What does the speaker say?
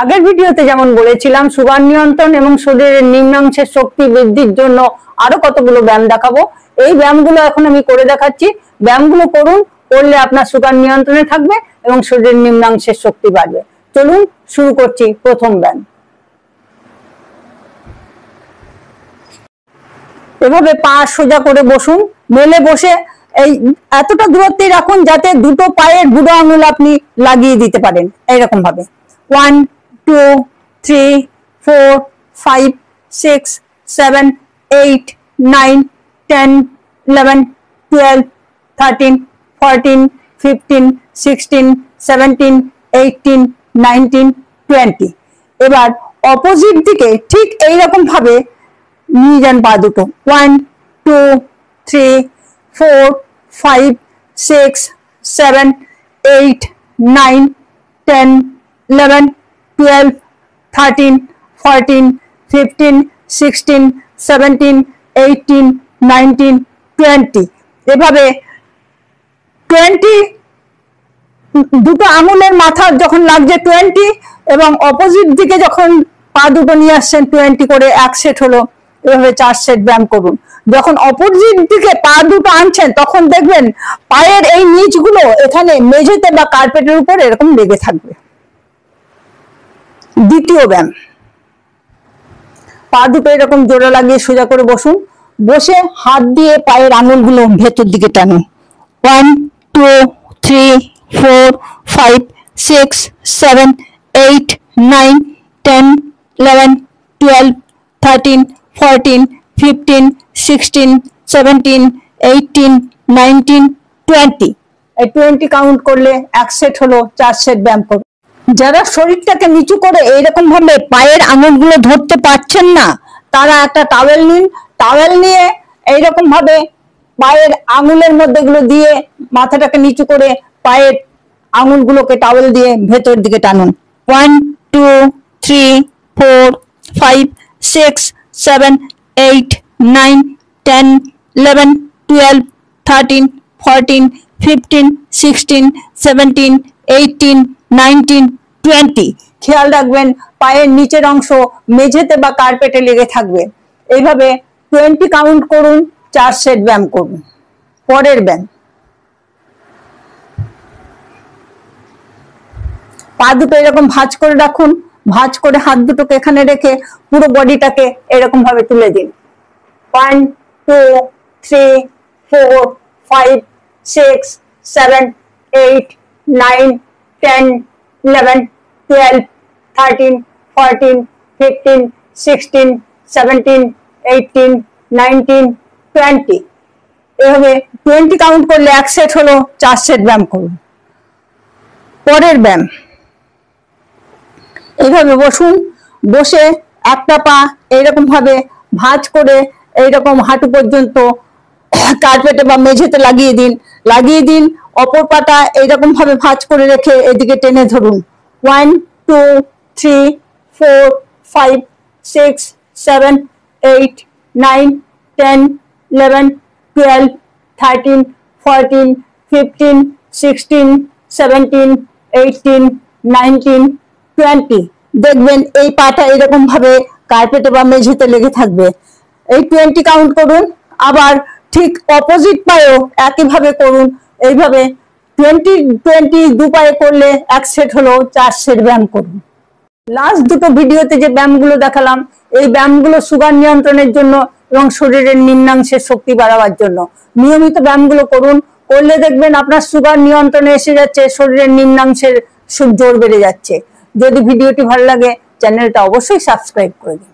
আগের ভিডিওতে যেমন বলেছিলাম সুগার নিয়ন্ত্রণ এবং শরীরের নিম্নাংশের শক্তি বৃদ্ধির জন্য আরো কতগুলো ব্যায়াম দেখাবো। এই ব্যায়ামগুলো এখন আমি করে দেখাচ্ছি। ব্যায়ামগুলো করুন, করলে আপনার সুগার নিয়ন্ত্রণে থাকবে এবং শরীরের নিম্নাংশের শক্তি বাড়বে। চলুন শুরু করছি প্রথম ব্যায়াম। এভাবে পা সোজা করে বসুন, মেলে বসে এই এতটা দূরত্বে রাখুন যাতে দুটো পায়ের বুড়ো আঙুল আপনি লাগিয়ে দিতে পারেন। এইরকম ভাবে 1 2 3 4 5 6 7 8 9 10 11 12 13 14 15 16 17 18 19 20। এবার অপোজিট দিকে ঠিক এইরকম ভাবে নিয়ে যান পা দুটো। 1 2 3 4 5 6 7 8 9 10 11 12 13 14 15 16 17 18 19 20। এভাবে 20 দুটো আঙুলের মাথা যখন লাগছে 20 এবং অপোজিট দিকে যখন পা দুটো নিয়ে আসছেন 20 করে এক সেট হলো। এভাবে 4 সেট ব্যায়াম করুন। যখন অপোজিট দিকে পা দুটো আনছেন তখন দেখবেন পায়ের এই নিচগুলো এখানে মেঝেতে বা কার্পেটের উপর এরকম লেগে থাকবে। দ্বিতীয় ব্যায়াম, পা দুটো এরকম জোড়া লাগিয়ে সোজা করে বসুন, বসে হাত দিয়ে পায়ের আঙুলগুলো ভেতর দিকে টানুন। 1 2 3 4 5 6 7 8 9 10 11 12 13 14 15 16 17 18 19 20। এই 20 কাউন্ট করলে এক সেট হলো। 4 সেট ব্যায়াম করুন। যারা শরীরটাকে নিচু করে এইরকম ভাবে পায়ের আঙুলগুলো ধরতে পারছেন না তারা একটা টাওয়েল নিন, টাওয়েল নিয়ে এইরকম ভাবে পায়ের আঙুলের মধ্যে গুলো দিয়ে মাথাটাকে নিচু করে পায়ের আঙুলগুলোকে টাওয়েল দিয়ে ভেতর দিকে টানুন। 1 2 3 4 5 6 7 8 9 10 11 12 13 14 15 16 17 18 19 20। খেয়াল রাখবেন পায়ের নিচের অংশ মেঝেতে বা কার্পেটে লেগে থাকবে। এইভাবে 20 কাউন্ট করুন, 4 সেট ব্যায়াম করুন। পরের ব্যায়াম, পা দুটো এরকম ভাঁজ করে রাখুন, ভাঁজ করে হাত দুটোকে এখানে রেখে পুরো বডিটাকে এরকম ভাবে তুলে দিন। 1 2 3 4 5 6 7 8 9 10 11 12 13 14 15 16 17 18 19 20। এভাবে 20 কাউন্ট করলে এক সেট হলো। 4 সেট ব্যায়াম করুন। পরের ব্যায়াম, এইভাবে বসুন, বসে একটা পা এইরকম ভাবে ভাঁজ করে এইরকম হাঁটু পর্যন্ত কার্পেটে বা মেঝেতে লাগিয়ে দিন। অপর পাটা এইরকম ভাবে ভাঁজ করে রেখে এদিকে টেনে ধরুন। 1 2 3 4 5 6 7 8 9 10 11 12 13 14 15 16 17 18 19 20। দেখবেন এই পাটা এরকম ভাবে কার্পেটে বা মেঝেতে লেগে থাকবে। এই 20 কাউন্ট করুন। আবার ঠিক অপোজিট পায়েও একইভাবে করুন। এইভাবে 20 20 দু পায়ে করলে এক সেট হলো। 4 সেট ব্যায়াম করুন। লাস্ট দুটো ভিডিওতে যে ব্যায়ামগুলো দেখালাম এই ব্যায়ামগুলো সুগার নিয়ন্ত্রণের জন্য এবং শরীরের নিম্নাংশের শক্তি বাড়াবার জন্য। নিয়মিত ব্যায়ামগুলো করুন, করলে দেখবেন আপনার সুগার নিয়ন্ত্রণে এসে যাচ্ছে, শরীরের নিম্নাংশের জোর বেড়ে যাচ্ছে। যদি ভিডিওটি ভালো লাগে চ্যানেলটা অবশ্যই সাবস্ক্রাইব করে দিন।